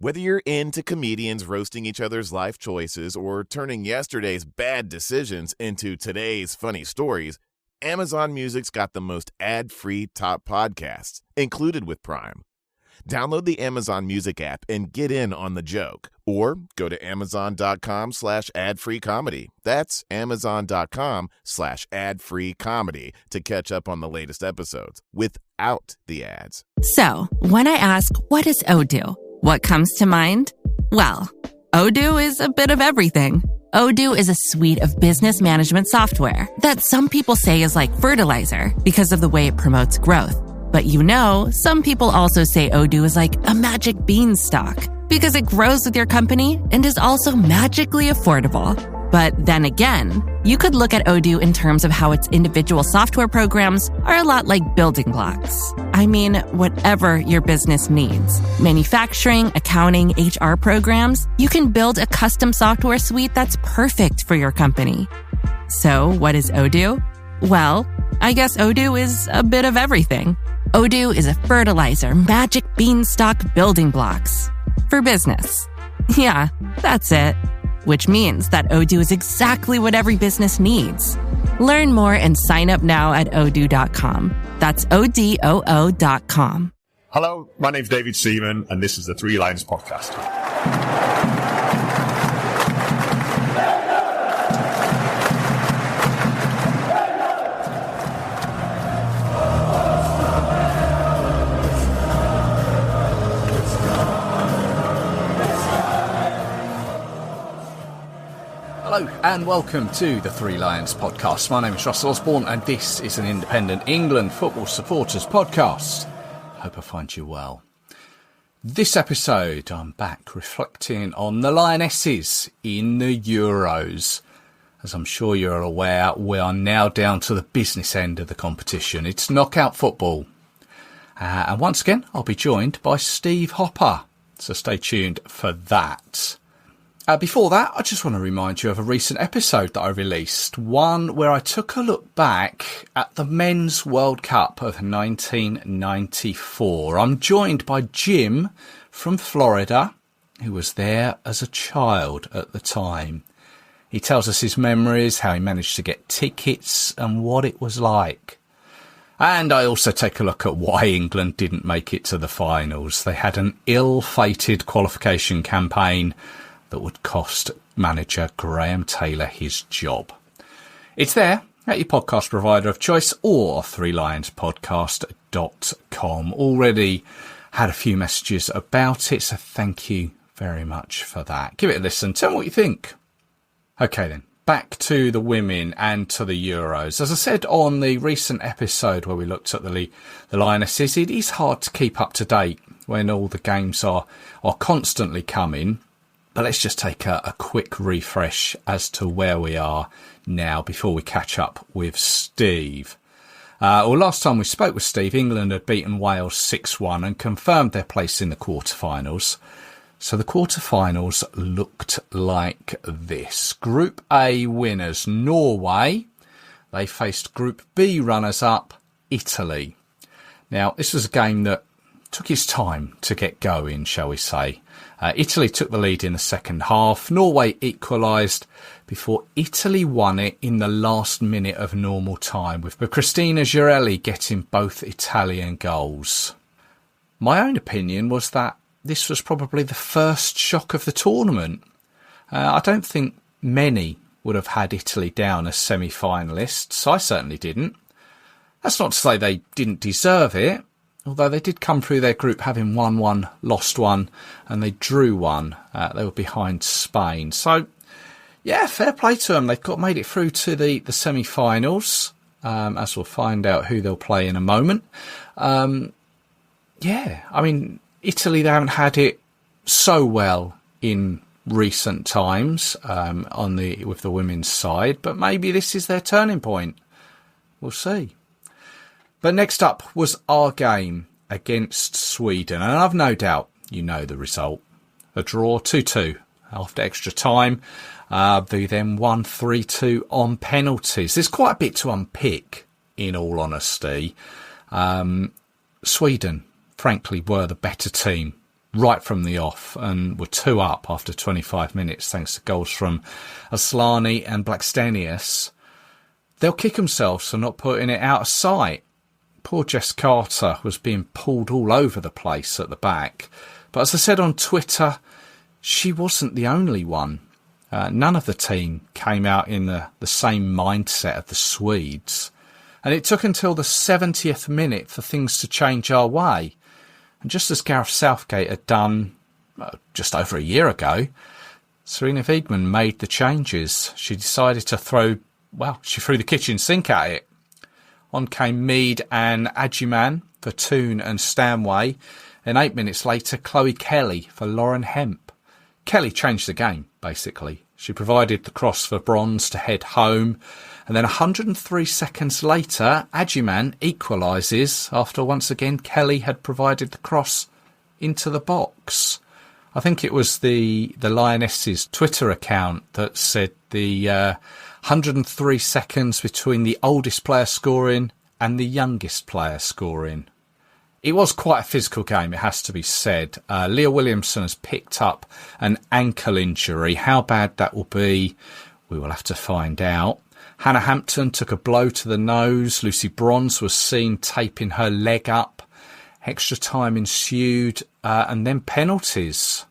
Whether you're into comedians roasting each other's life choices or turning yesterday's bad decisions into today's funny stories, Amazon Music's got the most ad-free top podcasts, included with Prime. Download the Amazon Music app and get in on the joke. Or go to amazon.com/ad-free comedy. That's amazon.com/ad-free comedy to catch up on the latest episodes without the ads. So, when I ask, what is Odoo? What comes to mind? Well, Odoo is a bit of everything. Odoo is a suite of business management software that some people say is like fertilizer because of the way it promotes growth. But some people also say Odoo is like a magic beanstalk because it grows with your company and is also magically affordable. But then again, you could look at Odoo in terms of how its individual software programs are a lot like building blocks. I mean, whatever your business needs. Manufacturing, accounting, HR programs, you can build a custom software suite that's perfect for your company. So, what is Odoo? Well, I guess Odoo is a bit of everything. Odoo is a fertilizer, magic beanstalk building blocks for business. Yeah, that's it. Which means that Odoo is exactly what every business needs. Learn more and sign up now at odoo.com. That's ODOO.com. Hello, my name's David Seaman, and this is the Three Lions Podcast. Hello and welcome to the Three Lions Podcast. My name is Russell Osborne and this is an independent England football supporters podcast. Hope I find you well. This episode I'm back reflecting on the Lionesses in the Euros. As I'm sure you're aware, we are now down to the business end of the competition. It's knockout football. And once again, I'll be joined by Steve Hopper. So stay tuned for that. Before that, I just want to remind you of a recent episode that I released, one where I took a look back at the Men's World Cup of 1994. I'm joined by Jim from Florida, who was there as a child at the time. He tells us his memories, how he managed to get tickets and what it was like. And I also take a look at why England didn't make it to the finals. They had an ill-fated qualification campaign that would cost manager Graham Taylor his job. It's there at your podcast provider of choice or threelionspodcast.com. Already had a few messages about it, so thank you very much for that. Give it a listen. Tell me what you think. Okay then, back to the women and to the Euros. As I said on the recent episode where we looked at the Lionesses, it is hard to keep up to date when all the games are constantly coming. But let's just take a quick refresh as to where we are now before we catch up with Steve. Last time we spoke with Steve, England had beaten Wales 6-1 and confirmed their place in the quarterfinals. So the quarterfinals looked like this. Group A winners, Norway. They faced Group B runners-up, Italy. Now, this was a game that took its time to get going, shall we say. Italy took the lead in the second half. Norway equalised before Italy won it in the last minute of normal time, with Christina Girelli getting both Italian goals. My own opinion was that this was probably the first shock of the tournament. I don't think many would have had Italy down as semi-finalists. I certainly didn't. That's not to say they didn't deserve it. Although they did come through their group having won one, lost one, and they drew one. They were behind Spain. So, yeah, fair play to them. They've made it through to the semi-finals, as we'll find out who they'll play in a moment. Italy, they haven't had it so well in recent times with the women's side, but maybe this is their turning point. We'll see. But next up was our game against Sweden, and I've no doubt you know the result. A draw 2-2 after extra time. They then won 3-2 on penalties. There's quite a bit to unpick, in all honesty. Sweden, frankly, were the better team right from the off and were 2 up after 25 minutes thanks to goals from Aslani and Blackstenius, they'll kick themselves for not putting it out of sight. Poor Jess Carter was being pulled all over the place at the back. But as I said on Twitter, she wasn't the only one. None of the team came out in the same mindset of the Swedes. And it took until the 70th minute for things to change our way. And just as Gareth Southgate had done just over a year ago, Sarina Wiegman made the changes. She decided to she threw the kitchen sink at it. On came Mead and Adjiman for Toon and Stanway. And 8 minutes later, Chloe Kelly for Lauren Hemp. Kelly changed the game, basically. She provided the cross for Bronze to head home. And then 103 seconds later, Adjiman equalises after once again Kelly had provided the cross into the box. I think it was the Lionesses Twitter account that said the 103 seconds between the oldest player scoring and the youngest player scoring. It was quite a physical game, it has to be said. Leah Williamson has picked up an ankle injury. How bad that will be, we will have to find out. Hannah Hampton took a blow to the nose. Lucy Bronze was seen taping her leg up. Extra time ensued, and then penalties.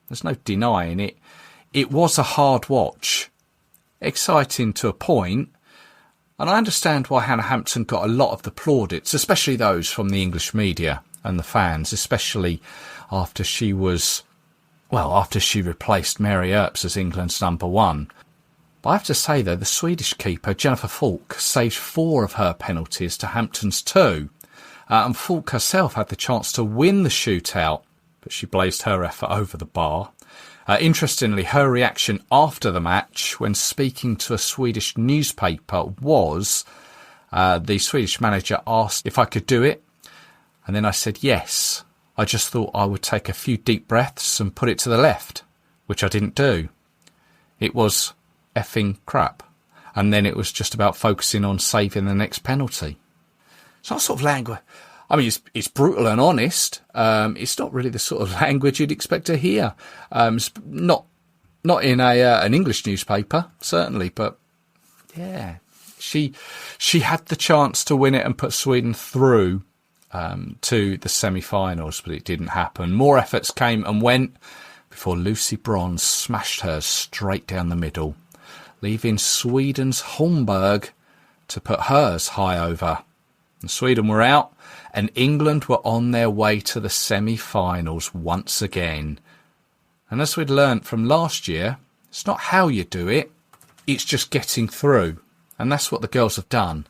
There's no denying it. It was a hard watch. Exciting to a point. And I understand why Hannah Hampton got a lot of the plaudits, especially those from the English media and the fans, especially after she replaced Mary Earps as England's number 1. But I have to say, though, the Swedish keeper, Jennifer Falk, saved 4 of her penalties to Hampton's 2. And Falk herself had the chance to win the shootout, but she blazed her effort over the bar. Interestingly, her reaction after the match when speaking to a Swedish newspaper was the Swedish manager asked if I could do it. And then I said yes. I just thought I would take a few deep breaths and put it to the left, which I didn't do. It was effing crap. And then it was just about focusing on saving the next penalty. It's not sort of language. I mean, it's brutal and honest. It's not really the sort of language you'd expect to hear. It's not in an English newspaper, certainly. But yeah, she had the chance to win it and put Sweden through to the semi-finals, but it didn't happen. More efforts came and went before Lucy Bronze smashed hers straight down the middle, leaving Sweden's Holmberg to put hers high over. And Sweden were out, and England were on their way to the semi-finals once again. And as we'd learnt from last year, it's not how you do it, it's just getting through. And that's what the girls have done.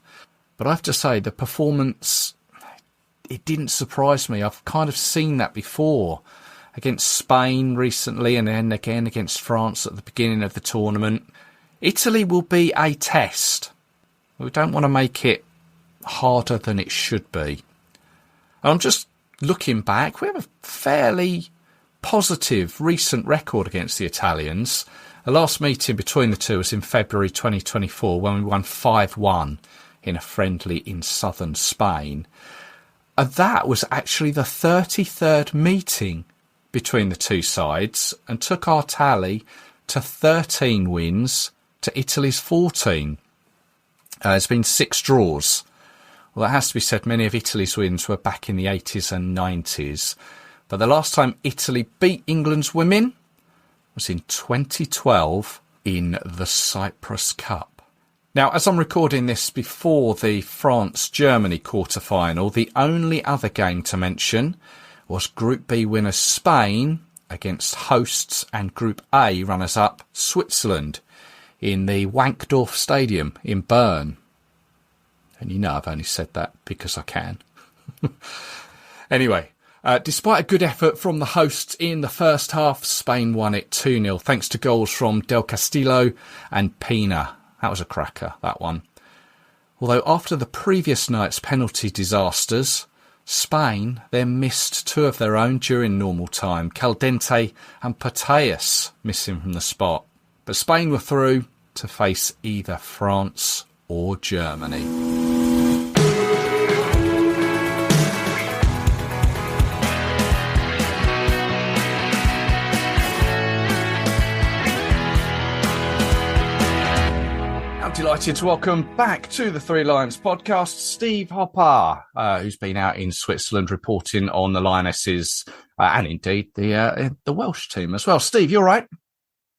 But I have to say, the performance, it didn't surprise me. I've kind of seen that before. Against Spain recently, and then again against France at the beginning of the tournament. Italy will be a test. We don't want to make it harder than it should be. And I'm just looking back. We have a fairly positive recent record against the Italians. The last meeting between the two was in February 2024 when we won 5-1 in a friendly in southern Spain. And that was actually the 33rd meeting between the two sides and took our tally to 13 wins to Italy's 14. There's been 6 draws. Well, that has to be said, many of Italy's wins were back in the 80s and 90s. But the last time Italy beat England's women was in 2012 in the Cyprus Cup. Now, as I'm recording this before the France-Germany quarter-final, the only other game to mention was Group B winners Spain against hosts and Group A runners-up Switzerland in the Wankdorf Stadium in Bern. And you know I've only said that because I can. Anyway, despite a good effort from the hosts in the first half, Spain won it 2-0 thanks to goals from Del Castillo and Pina. That was a cracker, that one. Although after the previous night's penalty disasters, Spain then missed 2 of their own during normal time, Caldente and Pateas missing from the spot. But Spain were through to face either France or Germany. Delighted to welcome back to the Three Lions podcast, Steve Hopper, who's been out in Switzerland reporting on the Lionesses and indeed the Welsh team as well. Steve, you all right?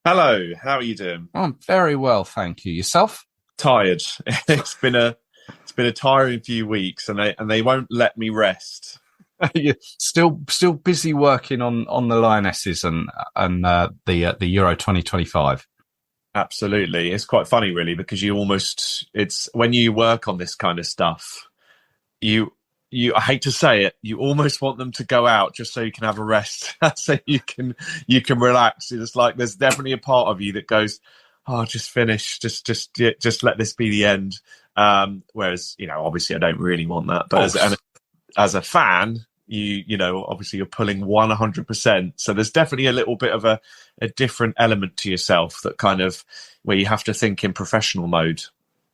Hello, how are you doing? I'm very well, thank you. Yourself? Tired. It's been a tiring few weeks, and they won't let me rest. You're still busy working on the Lionesses and the Euro 2025. Absolutely. It's quite funny, really, because it's when you work on this kind of stuff, I hate to say it, you almost want them to go out just so you can have a rest, so you can relax. It's like there's definitely a part of you that goes, oh, just finish, just let this be the end. Whereas, obviously I don't really want that, but as a fan, obviously you're pulling 100%. So there's definitely a little bit of a different element to yourself that kind of where you have to think in professional mode.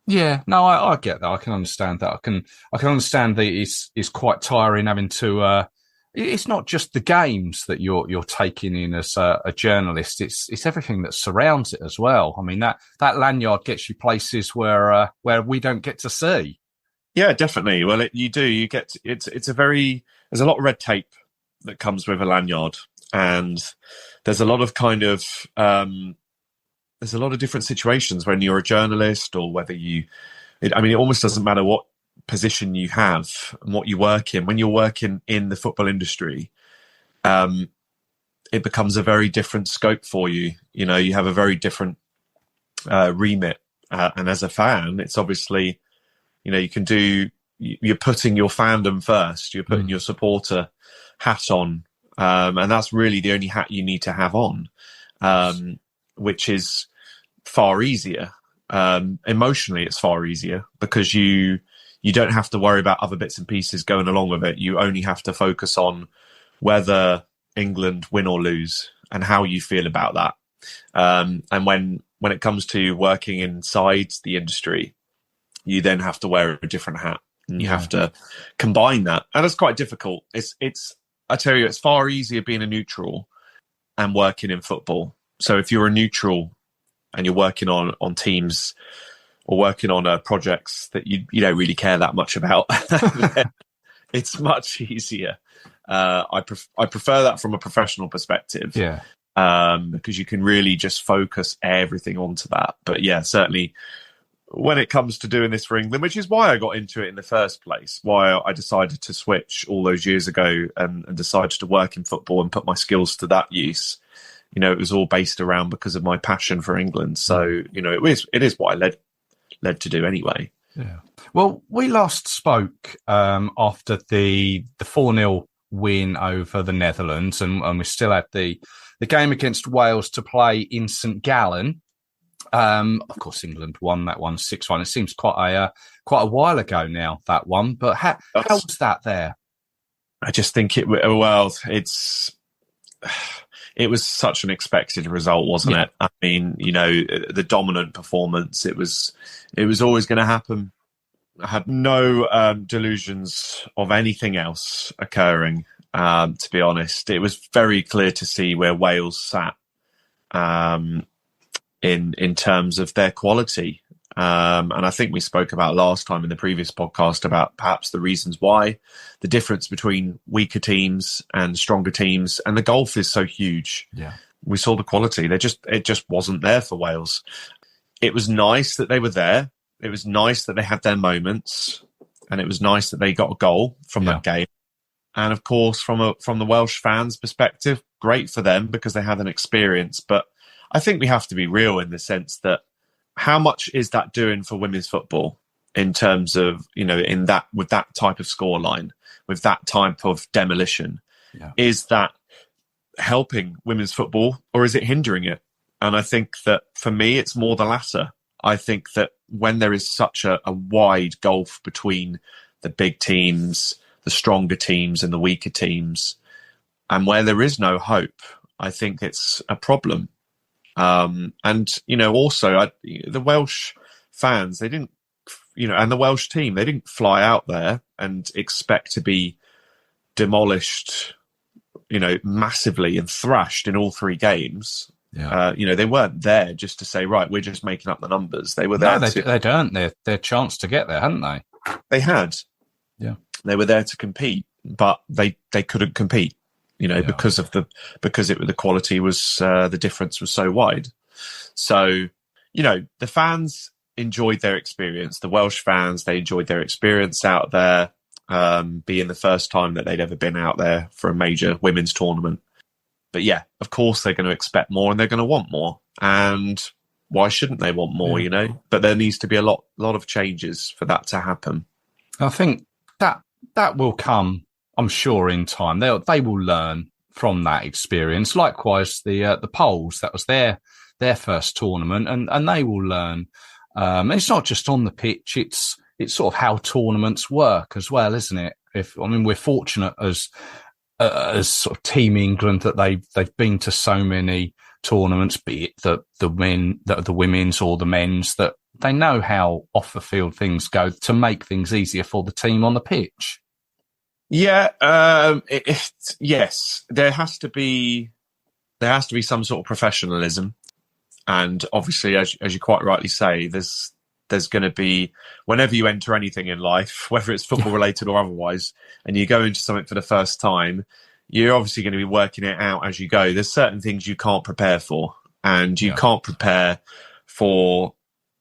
Yeah, no, I get that. I can understand that. I can understand that it's quite tiring having to. It's not just the games that you're taking in as a journalist. It's everything that surrounds it as well. I mean that lanyard gets you places where we don't get to see. Yeah, definitely. Well, you do. You get there's a lot of red tape that comes with a lanyard, and there's a lot of there's a lot of different situations when you're a journalist or whether it almost doesn't matter what position you have and what you work in. When you're working in the football industry, it becomes a very different scope for you. You have a very different remit, and as a fan, it's obviously. You're putting your fandom first, you're putting your supporter hat on. And that's really the only hat you need to have on, which is far easier. Emotionally, it's far easier because you don't have to worry about other bits and pieces going along with it. You only have to focus on whether England win or lose and how you feel about that. And when it comes to working inside the industry, you then have to wear a different hat and you have to combine that. And it's quite difficult. I tell you, it's far easier being a neutral and working in football. So if you're a neutral and you're working on teams or working on projects that you don't really care that much about, it's much easier. I prefer that from a professional perspective. Yeah. Because you can really just focus everything onto that. But yeah, certainly when it comes to doing this for England, which is why I got into it in the first place, why I decided to switch all those years ago and decided to work in football and put my skills to that use. It was all based around because of my passion for England. So, it is what I led to do anyway. Yeah. Well, we last spoke after the 4-0 win over the Netherlands, and we still had the game against Wales to play in St Gallen. Of course, England won that one 6-1. It seems quite a while ago now, that one. But how was that there? I just think it was such an expected result, wasn't it? I mean, the dominant performance. It was always going to happen. I had no delusions of anything else occurring. To be honest, it was very clear to see where Wales sat. In terms of their quality. And I think we spoke about last time in the previous podcast about perhaps the reasons why, the difference between weaker teams and stronger teams. And the gulf is so huge. Yeah, we saw the quality. It just wasn't there for Wales. It was nice that they were there. It was nice that they had their moments. And it was nice that they got a goal from that game. And of course, from the Welsh fans' perspective, great for them because they had an experience. But I think we have to be real in the sense that how much is that doing for women's football in terms of, with that type of scoreline, with that type of demolition? Yeah. Is that helping women's football or is it hindering it? And I think that for me, it's more the latter. I think that when there is such a wide gulf between the big teams, the stronger teams and the weaker teams, and where there is no hope, I think it's a problem. Also the Welsh fans, they didn't, and the Welsh team, they didn't fly out there and expect to be demolished, massively and thrashed in all three games. Yeah. They weren't there just to say, right, we're just making up the numbers. They were No, there they'd earned their chance to get there, hadn't they? They had. Yeah. They were there to compete, but they couldn't compete, because the quality was, the difference was so wide. So, the fans enjoyed their experience. The Welsh fans, they enjoyed their experience out there, being the first time that they'd ever been out there for a major women's tournament. But yeah, of course they're going to expect more and they're going to want more. And why shouldn't they want more, But there needs to be a lot of changes for that to happen. I think that will come, I'm sure, in time. They will learn from that experience. Likewise, the Poles, that was their first tournament, and they will learn. It's not just on the pitch; it's sort of how tournaments work as well, isn't it? We're fortunate as sort of Team England that they've been to so many tournaments, be it the women's or the men's, that they know how off the field things go to make things easier for the team on the pitch. Yeah, yes, there has to be some sort of professionalism, and obviously, as you quite rightly say, there's going to be, whenever you enter anything in life, whether it's football related or otherwise, and you go into something for the first time, you're obviously going to be working it out as you go. There's certain things you can't prepare for, and you can't prepare for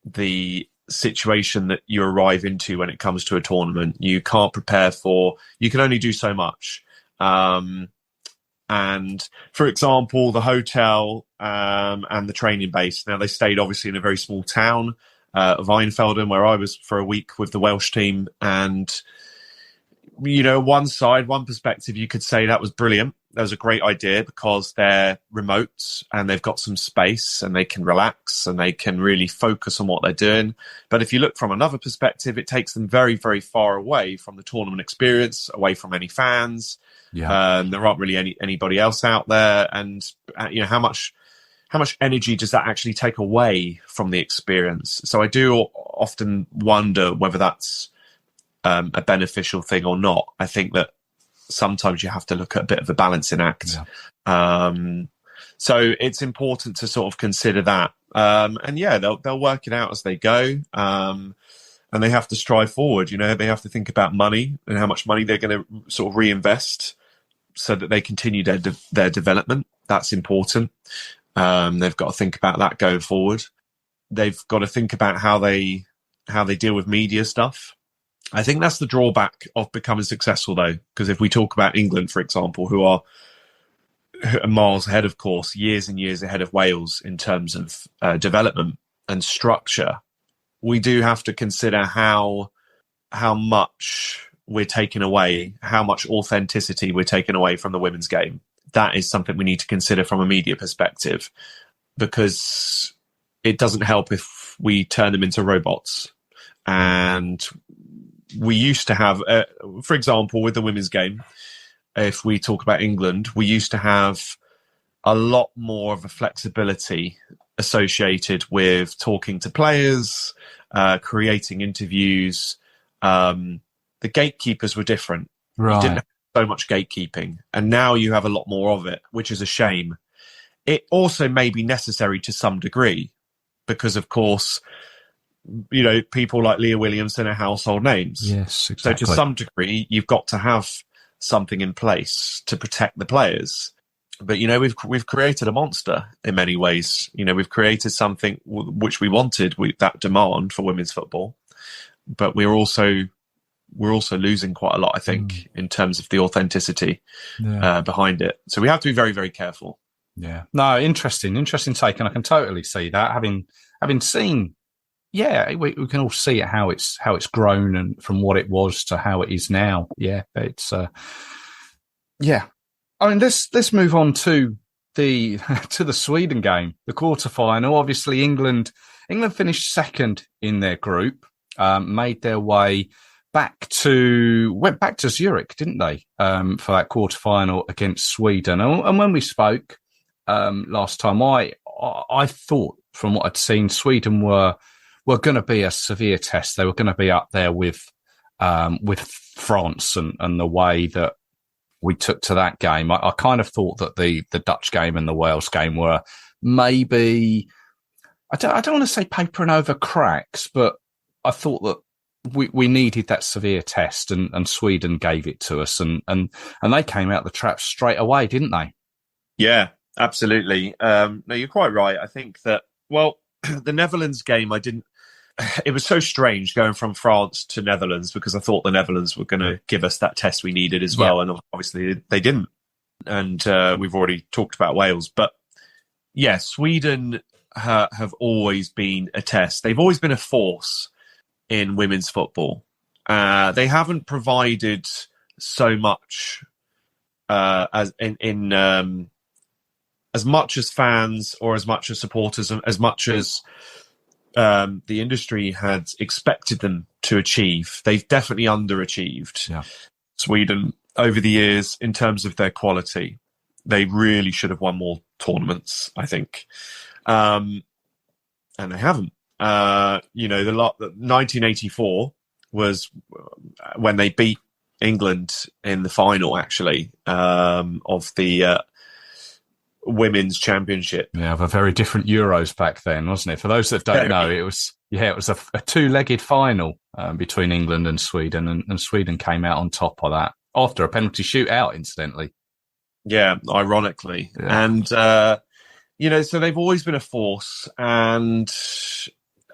the situation that you arrive into when it comes to a tournament. You can't prepare for, you can only do so much. And for example, the hotel and the training base, now they stayed obviously in a very small town of Eindhoven, where I was for a week with the Welsh team. And, one perspective, you could say that was brilliant. That was a great idea because they're remote and they've got some space and they can relax and they can really focus on what they're doing. But if you look from another perspective, it takes them very, very far away from the tournament experience, away from any fans. Yeah. There aren't really anybody else out there. And, how much energy does that actually take away from the experience? So I do often wonder whether that's a beneficial thing or not. I think that sometimes you have to look at a bit of a balancing act. Yeah. So it's important to sort of consider that. They'll work it out as they go. And they have to strive forward. They have to think about money and how much money they're going to sort of reinvest so that they continue their development. That's important. They've got to think about that going forward. They've got to think about how they deal with media stuff. I think that's the drawback of becoming successful, though, because if we talk about England, for example, who are miles ahead, of course, years and years ahead of Wales in terms of development and structure, we do have to consider how much we're taking away, how much authenticity we're taking away from the women's game. That is something we need to consider from a media perspective, because it doesn't help if we turn them into robots. And we used to have, for example, with the women's game, if we talk about England, we used to have a lot more of a flexibility associated with talking to players, creating interviews. The gatekeepers were different. Right. You didn't have so much gatekeeping, and now you have a lot more of it, which is a shame. It also may be necessary to some degree because, of course, people like Leah Williamson are household names. Yes, exactly. So to some degree, you've got to have something in place to protect the players. But, we've created a monster in many ways. We've created something which we wanted, with that demand for women's football. But we're also losing quite a lot, I think, in terms of the authenticity behind it. So we have to be very, very careful. Yeah. No, interesting take. And I can totally see that. Having seen, we can all see it, how it's grown, and from what it was to how it is now. Yeah. It's, I mean, let's move on to the Sweden game, the quarterfinal. Obviously, England finished second in their group, made their way went back to Zurich, didn't they? For that quarterfinal against Sweden. And when we spoke last time, I thought, from what I'd seen, Sweden were going to be a severe test. They were going to be up there with France and the way that we took to that game. I kind of thought that the Dutch game and the Wales game were maybe, I don't want to say papering over cracks, but I thought that we needed that severe test, and Sweden gave it to us, and they came out the trap straight away, didn't they? Yeah, absolutely. No, you're quite right. I think that, well, the Netherlands game, it was so strange going from France to Netherlands, because I thought the Netherlands were going to give us that test we needed as well. And obviously they didn't. And we've already talked about Wales. But yeah, Sweden have always been a test. They've always been a force in women's football. They haven't provided so much as much as fans, or as much as supporters, as much as the industry had expected them to achieve. They've definitely underachieved. Sweden over the years in terms of their quality. They really should have won more tournaments, I think, and they haven't. The 1984 was when they beat England in the final, actually, of the women's championship. Yeah, of a very different Euros back then, wasn't it? For those that don't know, it was a two-legged final between England and Sweden, and Sweden came out on top of that after a penalty shootout, incidentally. Yeah, ironically. Yeah. And, so they've always been a force, and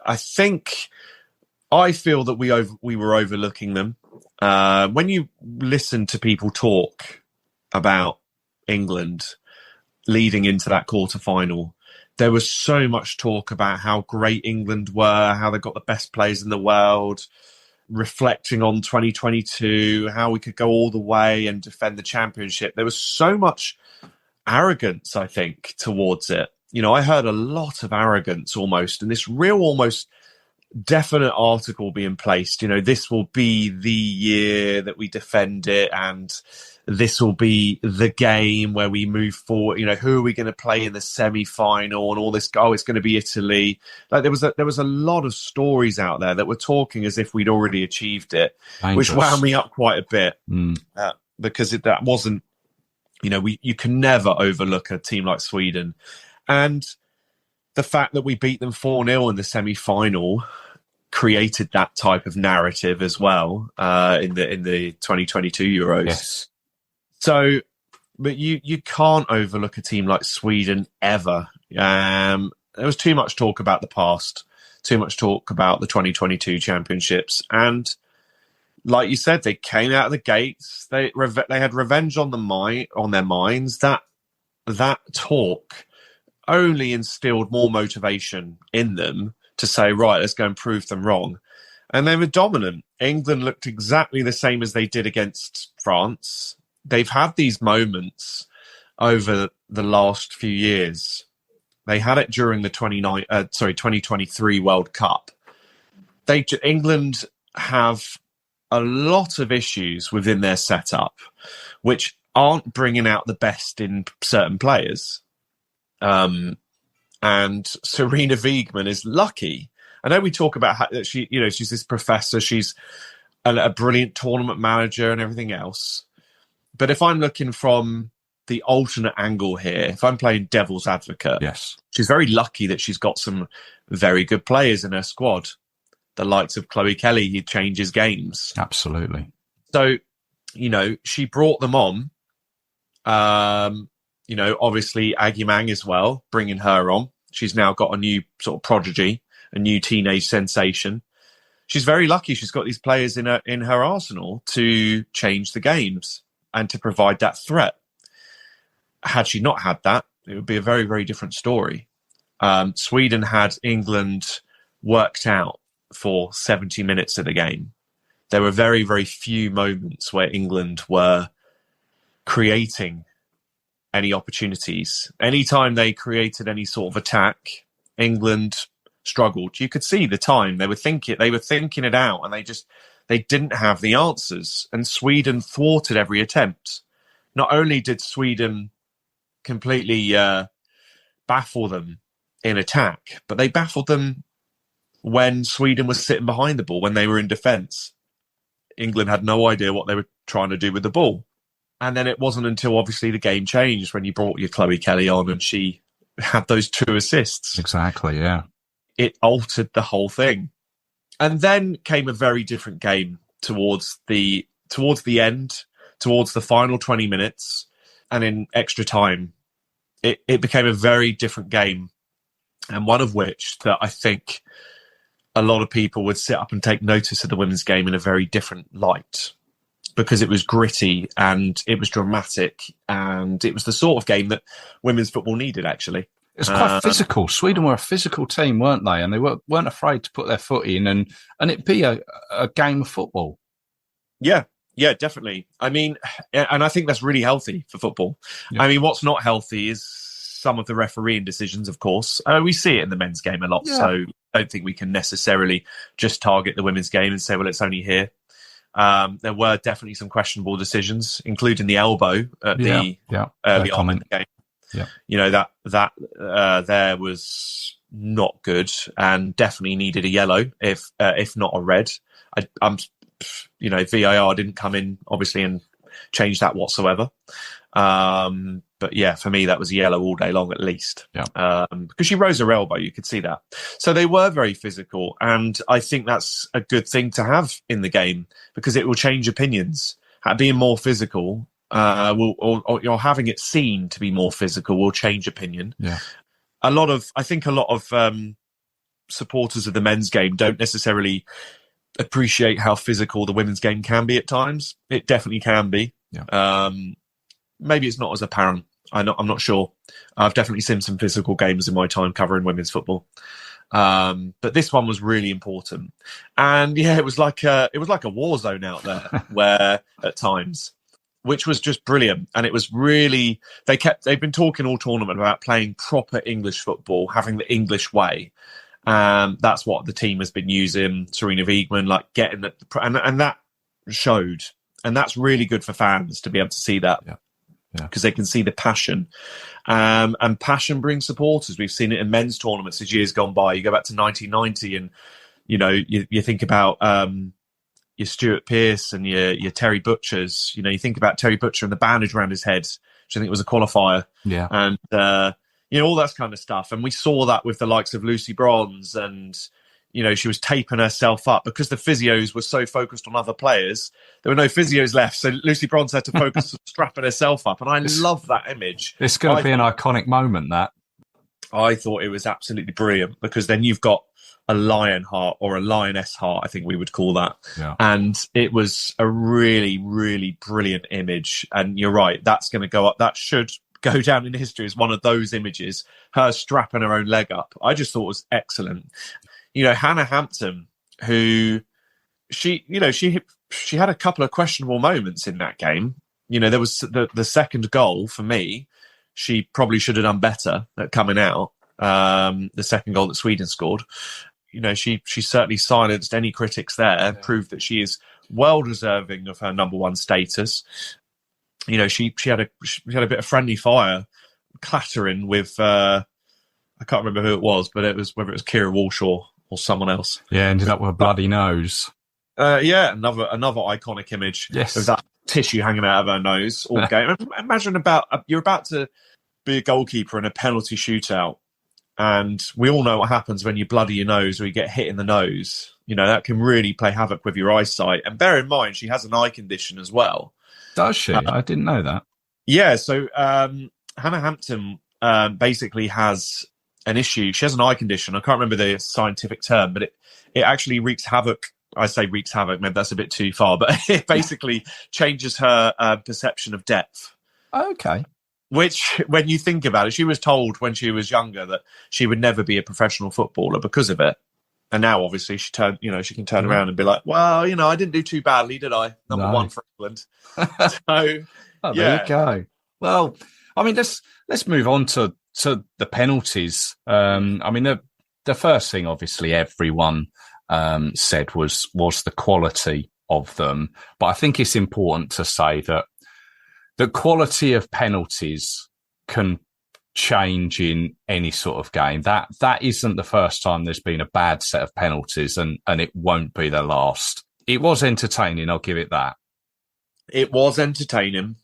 I feel that we were overlooking them. When you listen to people talk about England leading into that quarterfinal, there was so much talk about how great England were, how they got the best players in the world, reflecting on 2022, how we could go all the way and defend the championship. There was so much arrogance, I think, towards it. I heard a lot of arrogance almost, and this real almost definite article being placed, this will be the year that we defend it, and this will be the game where we move forward. Who are we going to play in the semi-final, and all this? Oh, it's going to be Italy. Like there was a lot of stories out there that were talking as if we'd already achieved it, which wound me up quite a bit because that wasn't. You can never overlook a team like Sweden, and the fact that we beat them 4-0 in the semi-final created that type of narrative as well in the 2022 Euros. Yes. So, but you can't overlook a team like Sweden ever. There was too much talk about the past, too much talk about the 2022 championships, and like you said, they came out of the gates. They had revenge on their minds. That talk only instilled more motivation in them to say, right, let's go and prove them wrong. And they were dominant. England looked exactly the same as they did against France. They've had these moments over the last few years. They had it during the 2023 World Cup. England have a lot of issues within their setup, which aren't bringing out the best in certain players. And Serena Wiegmann is lucky. I know we talk about how that she's this professor, she's a brilliant tournament manager and everything else. But if I'm looking from the alternate angle here, if I'm playing devil's advocate, yes, she's very lucky that she's got some very good players in her squad. The likes of Chloe Kelly, he changes games. Absolutely. So, she brought them on. Obviously Aggie Mang as well, bringing her on. She's now got a new sort of prodigy, a new teenage sensation. She's very lucky she's got these players in her arsenal to change the games and to provide that threat. Had she not had that, it would be a very, very different story. Sweden had England worked out for 70 minutes of the game. There were very, very few moments where England were creating any opportunities. Anytime they created any sort of attack, England struggled. You could see the time they were thinking it out, and they didn't have the answers. And Sweden thwarted every attempt. Not only did Sweden completely baffle them in attack, but they baffled them when Sweden was sitting behind the ball, when they were in defence. England had no idea what they were trying to do with the ball. And then it wasn't until obviously the game changed when you brought your Chloe Kelly on and she had those 2 assists. Exactly, yeah. It altered the whole thing. And then came a very different game towards the end, towards the final 20 minutes, and in extra time. It became a very different game, and one of which that I think a lot of people would sit up and take notice of the women's game in a very different light, because it was gritty and it was dramatic, and it was the sort of game that women's football needed, actually. It's quite physical. Sweden were a physical team, weren't they? And they weren't afraid to put their foot in and it be a game of football. Yeah, definitely. I mean, and I think that's really healthy for football. Yeah. I mean, what's not healthy is some of the refereeing decisions, of course. We see it in the men's game a lot, so I don't think we can necessarily just target the women's game and say, well, it's only here. There were definitely some questionable decisions, including the elbow at the early on in the game. Yeah. You know, that there was not good and definitely needed a yellow, if not a red. VAR didn't come in, obviously, and change that whatsoever. But yeah, for me, that was a yellow all day long, at least. Yeah. Because she rose her elbow, you could see that. So they were very physical, and I think that's a good thing to have in the game, because it will change opinions. Being more physical, or having it seen to be more physical, will change opinion. Yeah. I think a lot of supporters of the men's game don't necessarily appreciate how physical the women's game can be at times. It definitely can be. Yeah. Maybe it's not as apparent. I'm not sure. I've definitely seen some physical games in my time covering women's football. But this one was really important. And yeah, it was like a war zone out there where at times, which was just brilliant. And it was really, they've been talking all tournament about playing proper English football, having the English way. That's what the team has been using. Serena Wiegman, like getting it, and that showed. And that's really good for fans to be able to see that. Yeah. Because they can see the passion, and passion brings supporters. We've seen it in men's tournaments as years gone by. You go back to 1990, and you think about your Stuart Pearce and your Terry Butchers. You think about Terry Butcher and the bandage around his head, which I think was a qualifier. Yeah, and all that kind of stuff. And we saw that with the likes of Lucy Bronze, and she was taping herself up because the physios were so focused on other players. There were no physios left, so Lucy Bronze had to focus on strapping herself up. And I love that image. It's going to be an iconic moment, that. I thought it was absolutely brilliant, because then you've got a lion heart, or a lioness heart, I think we would call that. Yeah. And it was a really, really brilliant image. And you're right, that's going to go up. That should go down in history as one of those images, her strapping her own leg up. I just thought it was excellent. Hannah Hampton, who she had a couple of questionable moments in that game. There was the second goal for me. She probably should have done better at coming out. The second goal that Sweden scored. She certainly silenced any critics there, and proved that she is well deserving of her number one status. She had a bit of friendly fire clattering with I can't remember who it was, but whether it was Kira Walshaw or someone else. Yeah, ended up with a bloody nose. Another iconic image. Yes, of that tissue hanging out of her nose all game. Imagine you're about to be a goalkeeper in a penalty shootout, and we all know what happens when you bloody your nose or you get hit in the nose. That can really play havoc with your eyesight. And bear in mind, she has an eye condition as well. Does she? I didn't know that. Yeah. So Hannah Hampton basically has an issue. She has an eye condition. I can't remember the scientific term, but it actually wreaks havoc. I say wreaks havoc, maybe that's a bit too far, but it basically changes her perception of depth. Okay. Which, when you think about it, she was told when she was younger that she would never be a professional footballer because of it. And now, obviously, she can turn around and be like, well, I didn't do too badly, did I? Number one for England. There you go. Well, I mean, let's move on to the penalties. The first thing, obviously, everyone said was the quality of them. But I think it's important to say that the quality of penalties can change in any sort of game. That isn't the first time there's been a bad set of penalties, and it won't be the last. It was entertaining, I'll give it that. It was entertaining.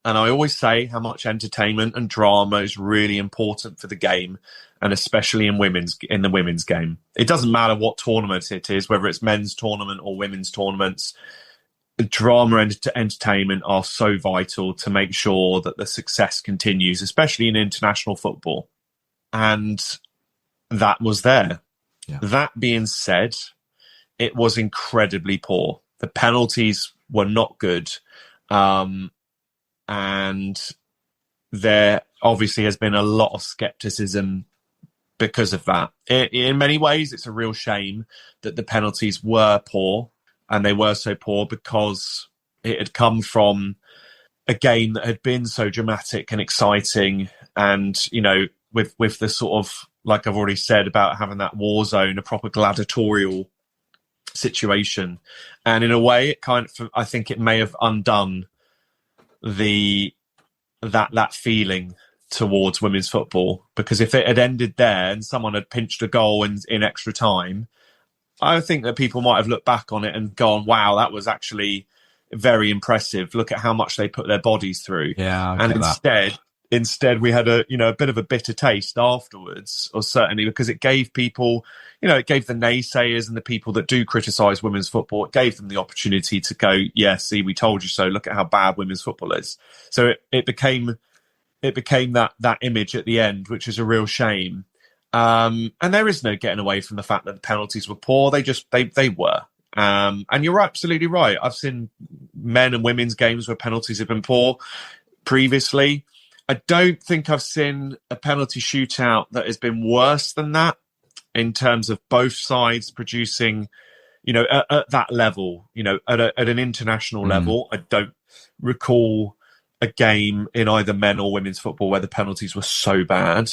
And I always say how much entertainment and drama is really important for the game, and especially in the women's game. It doesn't matter what tournament it is, whether it's men's tournament or women's tournaments. Drama and entertainment are so vital to make sure that the success continues, especially in international football. And that was there. Yeah. That being said, it was incredibly poor. The penalties were not good. And there obviously has been a lot of skepticism because of that. In many ways, it's a real shame that the penalties were poor, and they were so poor because it had come from a game that had been so dramatic and exciting. And, with the sort of, like I've already said, about having that war zone, a proper gladiatorial situation. And in a way, it kind of, I think it may have undone that feeling towards women's football, because if it had ended there and someone had pinched a goal in extra time, I think that people might have looked back on it and gone, wow, that was actually very impressive. Look at how much they put their bodies through. Yeah, and instead we had a bit of a bitter taste afterwards, or certainly because it gave people, it gave the naysayers and the people that do criticize women's football, it gave them the opportunity to go, yeah, see, we told you so. Look at how bad women's football is. So it became that image at the end, which is a real shame. And there is no getting away from the fact that the penalties were poor. They were. And you're absolutely right. I've seen men and women's games where penalties have been poor previously. I don't think I've seen a penalty shootout that has been worse than that in terms of both sides producing, at that level, at an international level. I don't recall a game in either men or women's football where the penalties were so bad.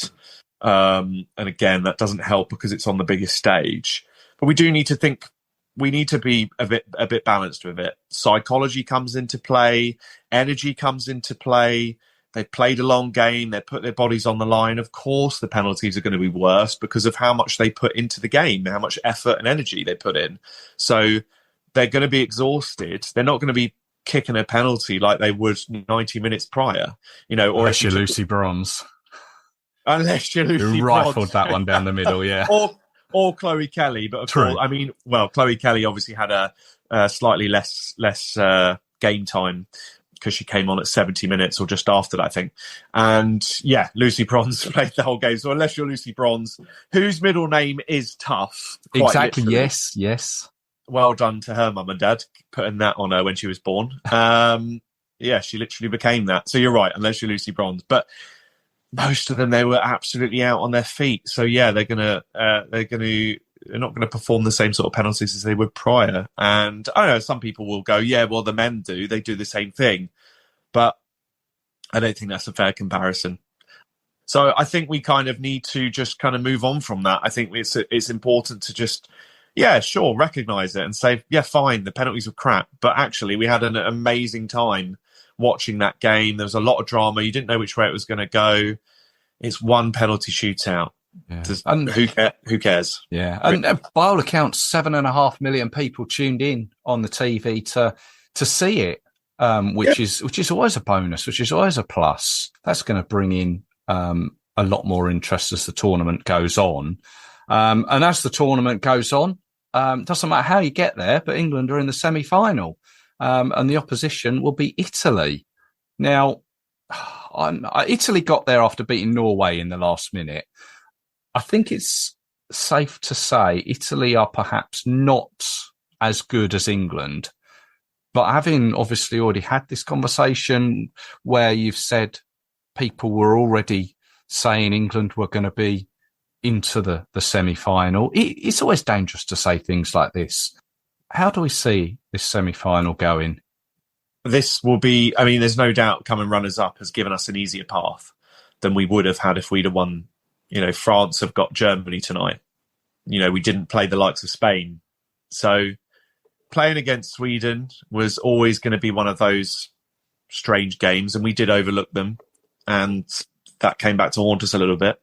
And again, that doesn't help because it's on the biggest stage. But we do need to think, we need to be a bit balanced with it. Psychology comes into play, energy comes into play. They played a long game. They put their bodies on the line. Of course, the penalties are going to be worse because of how much they put into the game, how much effort and energy they put in. So they're going to be exhausted. They're not going to be kicking a penalty like they would 90 minutes prior, or unless you're Lucy Bronze. Unless you're Lucy Bronze. Rifled that one down the middle, yeah. or Chloe Kelly, but of course, Chloe Kelly obviously had a slightly less game time, because she came on at 70 minutes or just after that, I think. And yeah, Lucy Bronze played the whole game. So unless you're Lucy Bronze, whose middle name is tough. Exactly. Literally. Yes. Well done to her mum and dad, putting that on her when she was born. Yeah, she literally became that. So you're right, unless you're Lucy Bronze. But most of them, they were absolutely out on their feet. So yeah, they're not going to perform the same sort of penalties as they would prior. And I don't know, some people will go, yeah, well, the men do. They do the same thing. But I don't think that's a fair comparison. So I think we kind of need to just kind of move on from that. I think it's important to just, recognise it and say, yeah, fine, the penalties were crap. But actually, we had an amazing time watching that game. There was a lot of drama. You didn't know which way it was going to go. It's one penalty shootout. Yeah. And who cares? Yeah, and by all accounts, 7.5 million people tuned in on the TV to see it, which is always a bonus, which is always a plus. That's going to bring in a lot more interest as the tournament goes on, and as the tournament goes on, doesn't matter how you get there, but England are in the semi-final, and the opposition will be Italy. Now, Italy got there after beating Norway in the last minute. I think it's safe to say Italy are perhaps not as good as England, but having obviously already had this conversation where you've said people were already saying England were going to be into the semi-final, it's always dangerous to say things like this. How do we see this semi-final going? This will be, I mean, there's no doubt coming runners-up has given us an easier path than we would have had if we'd have won. France have got Germany tonight. We didn't play the likes of Spain. So playing against Sweden was always going to be one of those strange games, and we did overlook them. And that came back to haunt us a little bit.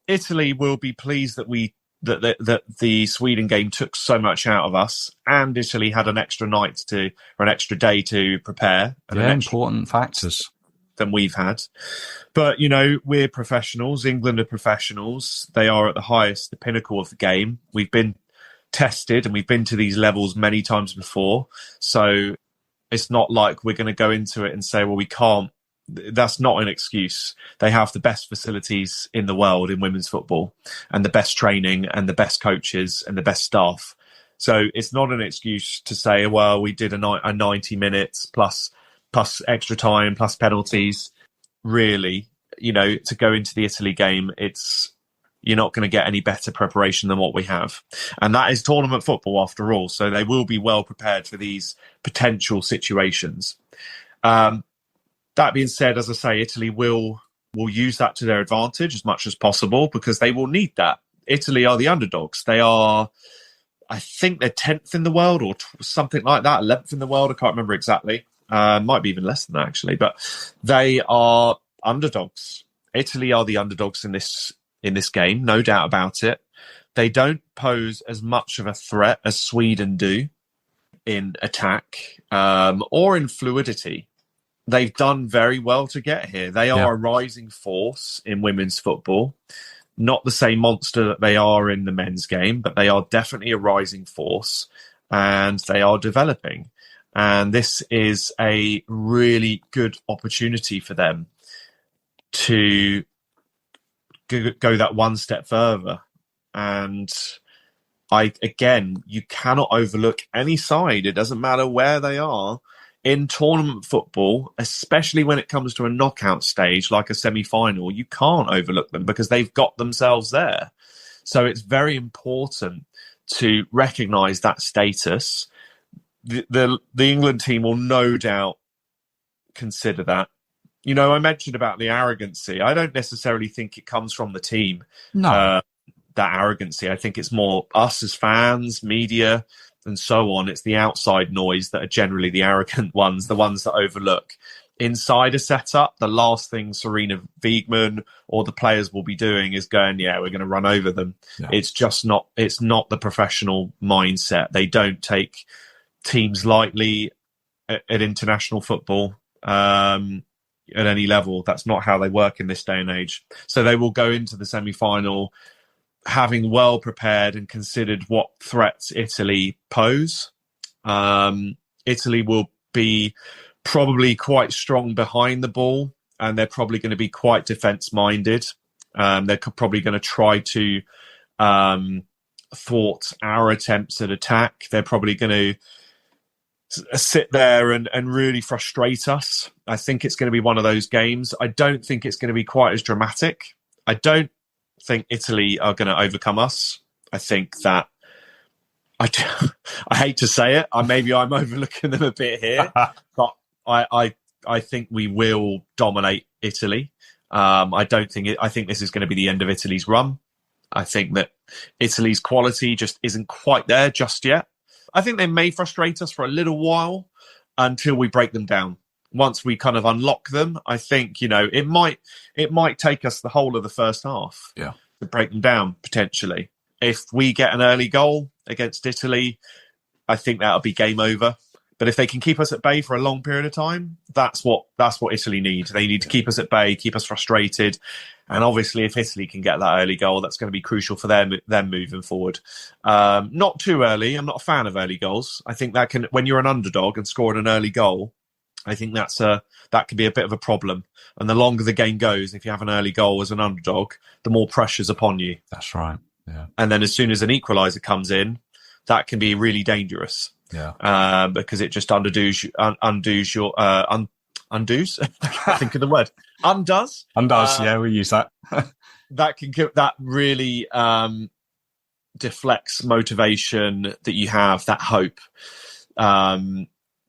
Italy will be pleased that we that the Sweden game took so much out of us, and Italy had an extra night or an extra day to prepare. And important factors than we've had. But, you know, we're professionals. England are professionals. They are at the pinnacle of the game. We've been tested and we've been to these levels many times before. So it's not like we're going to go into it and say, well, we can't. That's not an excuse. They have the best facilities in the world in women's football, and the best training and the best coaches and the best staff. So it's not an excuse to say, well, we did a 90 minutes plus extra time plus penalties. Really, you know, to go into the Italy game, you're not going to get any better preparation than what we have. And that is tournament football after all. So they will be well prepared for these potential situations. That being said, as I say, Italy will use that to their advantage as much as possible, because they will need that. Italy are the underdogs. They are, I think they're 10th in the world or something like that, 11th in the world. I can't remember exactly. Might be even less than that, actually. But they are underdogs. Italy are the underdogs in this game, no doubt about it. They don't pose as much of a threat as Sweden do in attack or in fluidity. They've done very well to get here. They are a rising force in women's football. Not the same monster that they are in the men's game, but they are definitely a rising force, and they are developing. And this is a really good opportunity for them to go that one step further. And you cannot overlook any side. It doesn't matter where they are. In tournament football, especially when it comes to a knockout stage like a semi-final, you can't overlook them because they've got themselves there. So it's very important to recognise that status. The England team will no doubt consider that. You know, I mentioned about the arrogancy. I don't necessarily think it comes from the team. No. That arrogancy. I think it's more us as fans, media, and so on. It's the outside noise that are generally the arrogant ones, the ones that overlook. Inside a setup, the last thing Serena Wiegman or the players will be doing is going, yeah, we're going to run over them. Yeah. It's not the professional mindset. They don't take teams lightly at international football at any level. That's not how they work in this day and age. So they will go into the semi-final having well prepared and considered what threats Italy pose. Italy will be probably quite strong behind the ball, and they're probably going to be quite defence-minded. They're probably going to try to thwart our attempts at attack. They're probably going to sit there and really frustrate us. I think it's going to be one of those games. I don't think it's going to be quite as dramatic. I don't think Italy are going to overcome us. I think that I hate to say it. Maybe I'm overlooking them a bit here, but I think we will dominate Italy. I think this is going to be the end of Italy's run. I think that Italy's quality just isn't quite there just yet. I think they may frustrate us for a little while until we break them down. Once we kind of unlock them, I think, you know, it might take us the whole of the first half to break them down, potentially. If we get an early goal against Italy, I think that'll be game over. But if they can keep us at bay for a long period of time, that's what Italy need. They need to keep us at bay, keep us frustrated. And obviously, if Italy can get that early goal, that's going to be crucial for them moving forward. Not too early. I'm not a fan of early goals. I think that when you're an underdog and scoring an early goal, I think that can be a bit of a problem. And the longer the game goes, if you have an early goal as an underdog, the more pressure's upon you. That's right. Yeah. And then as soon as an equaliser comes in, that can be really dangerous. Yeah. Because it just undoes I think of the word. Undoes. Yeah, we use that. that really deflects motivation that you have, that hope.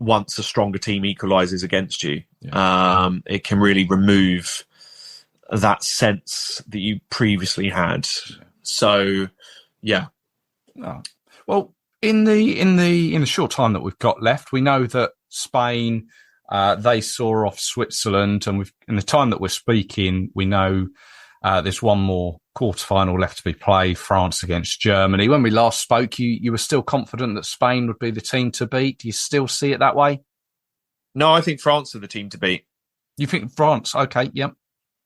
Once a stronger team equalises against you, it can really remove that sense that you previously had. So, yeah. Oh. Well, in the short time that we've got left, we know that Spain they saw off Switzerland, and in the time that we're speaking, we know there's one more quarter-final left to be played, France against Germany. When we last spoke, you were still confident that Spain would be the team to beat. Do you still see it that way? No, I think France are the team to beat. You think France? Okay, yep.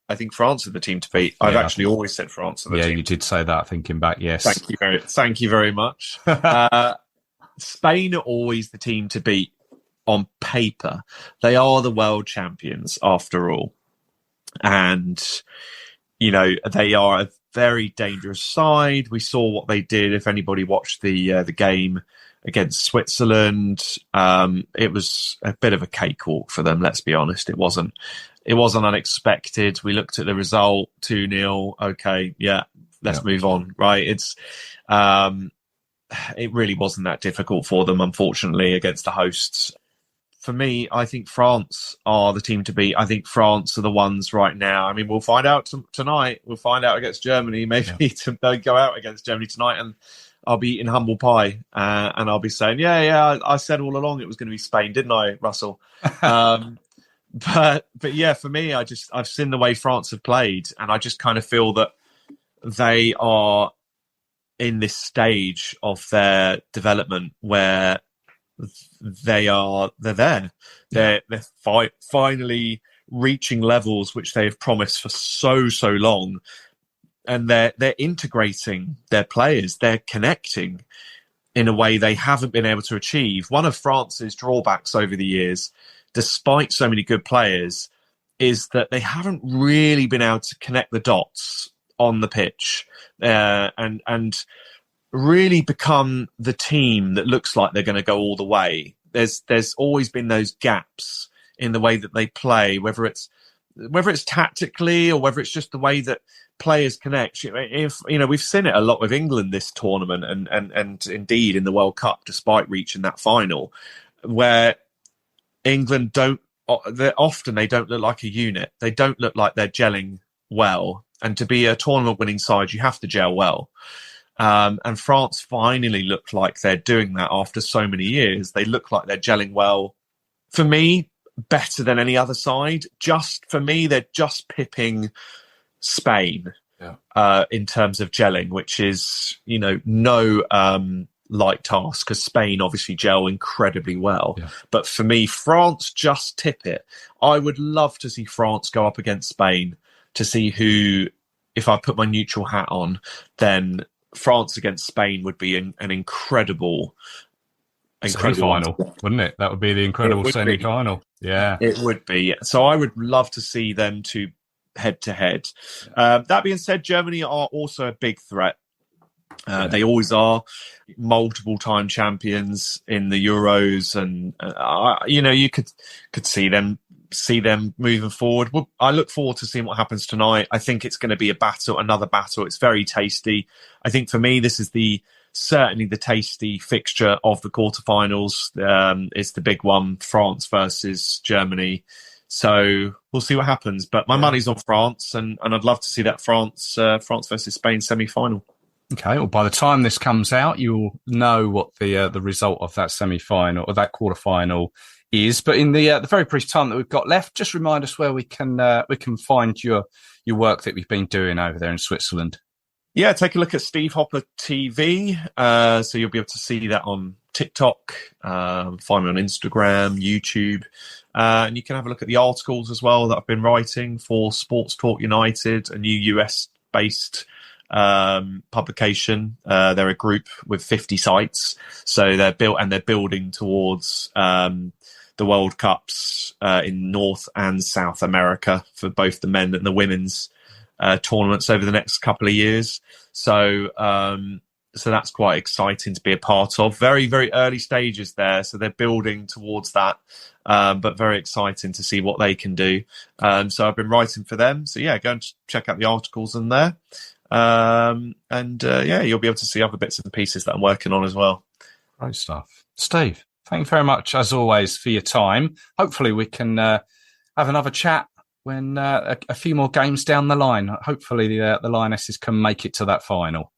I think France are the team to beat. I've actually always said France are the team. Yeah, you did say that, thinking back, yes. Thank you very much. Spain are always the team to beat on paper. They are the world champions, after all. And, they are a very dangerous side. We saw what they did. If anybody watched the game against Switzerland, it was a bit of a cakewalk for them, let's be honest. It wasn't unexpected. We looked at the result, 2-0. Okay, yeah, let's move on, right? It really wasn't that difficult for them, unfortunately, against the hosts. For me, I think France are the team to beat. I think France are the ones right now. I mean, we'll find out tonight. We'll find out against Germany. Maybe they'll go out against Germany tonight, and I'll be eating humble pie, and I'll be saying, yeah, I said all along it was going to be Spain, didn't I, Russell? But yeah, for me, I've seen the way France have played, and I just kind of feel that they are in this stage of their development where they're there. They're finally reaching levels which they have promised for so long, and they're integrating their players. They're connecting in a way they haven't been able to achieve. One of France's drawbacks over the years, despite so many good players, is that they haven't really been able to connect the dots on the pitch and really become the team that looks like they're going to go all the way. There's always been those gaps in the way that they play, whether it's tactically or whether it's just the way that players connect. We've seen it a lot with England this tournament and indeed in the World Cup, despite reaching that final, where England don't look like a unit. They don't look like they're gelling well. And to be a tournament winning side, you have to gel well. And France finally look like they're doing that after so many years. They look like they're gelling well. For me, better than any other side. For me, they're just pipping Spain in terms of gelling, which is, no light task, because Spain obviously gel incredibly well. Yeah. But for me, France just tip it. I would love to see France go up against Spain to see who, if I put my neutral hat on, then France against Spain would be an incredible semi-final, wouldn't it? That would be the incredible semi-final. Yeah, it would be. So I would love to see them two head to head. That being said, Germany are also a big threat. They always are, multiple time champions in the Euros, and you could see them moving forward. I look forward to seeing what happens tonight. I think it's going to be another battle. It's very tasty. I think for me, this is certainly the tasty fixture of the quarterfinals. It's the big one, France versus Germany. So we'll see what happens. But my money's on France, and I'd love to see that France versus Spain semi-final. Okay, well, by the time this comes out, you'll know what the result of that semi-final or that quarter-final is. But in the very brief time that we've got left, just remind us where we can find your work that we've been doing over there in Switzerland. Yeah, take a look at Steve Hopper TV. So you'll be able to see that on TikTok, find me on Instagram, YouTube. And you can have a look at the articles as well that I've been writing for Sports Talk United, a new US-based publication. They're a group with 50 sites. So they're building towards the World Cups in North and South America for both the men and the women's tournaments over the next couple of years. So that's quite exciting to be a part of. Very, very early stages there. So they're building towards that, but very exciting to see what they can do. So I've been writing for them. So yeah, go and check out the articles in there. You'll be able to see other bits and pieces that I'm working on as well. Great stuff. Steve, thank you very much, as always, for your time. Hopefully we can have another chat when a few more games down the line. Hopefully the Lionesses can make it to that final.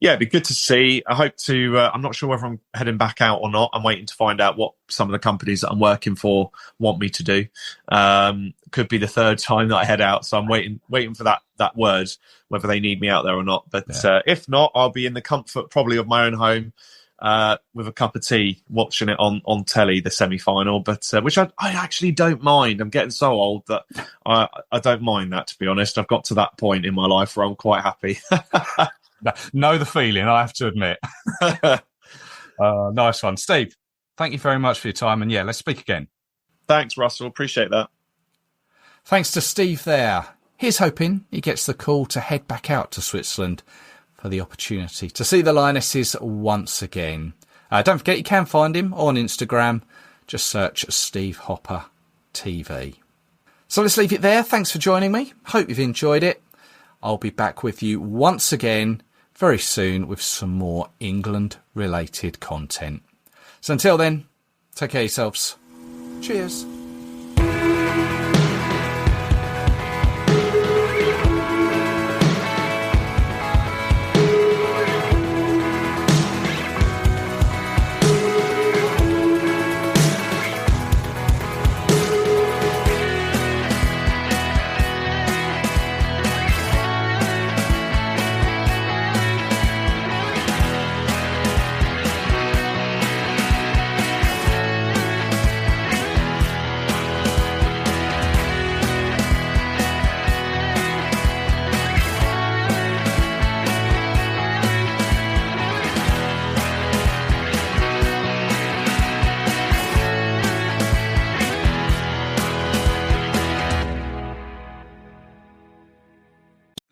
Yeah, it'd be good to see. I hope to. I'm not sure whether I'm heading back out or not. I'm waiting to find out what some of the companies that I'm working for want me to do. Could be the third time that I head out, so I'm waiting for that word, whether they need me out there or not. But if not, I'll be in the comfort probably of my own home with a cup of tea, watching it on telly, the semi-final. But which I actually don't mind. I'm getting so old that I don't mind that, to be honest. I've got to that point in my life where I'm quite happy. Know the feeling, I have to admit. Nice one. Steve, thank you very much for your time. And yeah, let's speak again. Thanks, Russell. Appreciate that. Thanks to Steve there. Here's hoping he gets the call to head back out to Switzerland for the opportunity to see the Lionesses once again. Don't forget you can find him on Instagram. Just search Steve Hopper TV. So let's leave it there. Thanks for joining me. Hope you've enjoyed it. I'll be back with you once again very soon with some more England-related content. So until then, take care of yourselves. Cheers.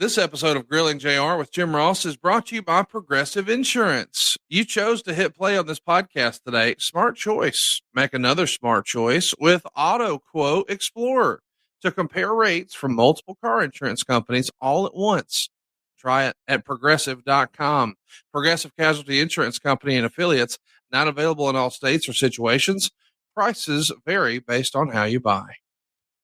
This episode of Grilling JR with Jim Ross is brought to you by Progressive Insurance. You chose to hit play on this podcast today. Smart choice. Make another smart choice with Auto Quote Explorer to compare rates from multiple car insurance companies all at once. Try it at progressive.com. Progressive Casualty Insurance Company and affiliates, not available in all states or situations. Prices vary based on how you buy.